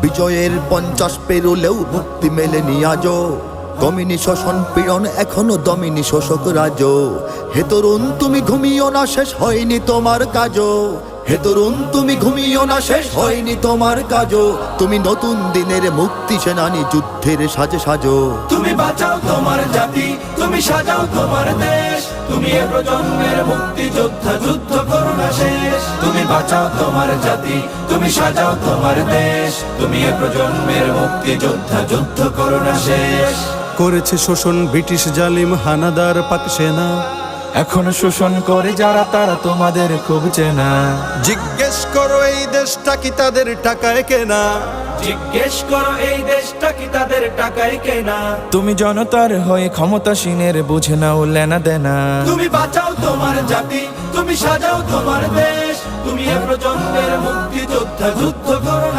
বিজয়ের 50 পেরোলেও মুক্তি মেলেনি আজও। দমিনী শোষণ পীড়ন এখনো দমিনী শোষক রাজ। হে তরুণ তুমি ঘুমিও না, শেষ হয়নি তোমার কাজও। হে তরুণ তুমি ঘুমিও না, শেষ হয়নি তোমার কাজও। তুমি নতুন দিনের মুক্তি সেনানী, যুদ্ধের সাজে সাজো। তুমি বাঁচাও তোমার জাতি, তুমি সাজাও তোমার দেশ। তুমি এ প্রজন্মের মুক্তি যোদ্ধা, যুদ্ধ করো না শেষ। তুমি বাঁচাও তোমার জাতি, তুমি সাজাও তোমার দেশ। তুমি এ প্রজন্মের মুক্তি যোদ্ধা, যুদ্ধ করো না শেষ। করেছে শোষণ ব্রিটিশ জালিম হানাদার পাক সেনা। এখনো শোষণ করে যারা, তারা তোমাদের খুব চেনা। জিজ্ঞেস করো এই দেশটা কি তাদের টাকায় কেনা। জিজ্ঞেস করো এই দেশটা কি তাদের টাকায় কেনা। তুমি জনতার হয়ে ক্ষমতাসীনের বুঝে নাও লেনা দেনা। তুমি বাঁচাও তোমার জাতি, তুমি সাজাও তোমার দেশ। তুমি এ প্রজন্মের মুক্তি যোদ্ধা, যুদ্ধ করো না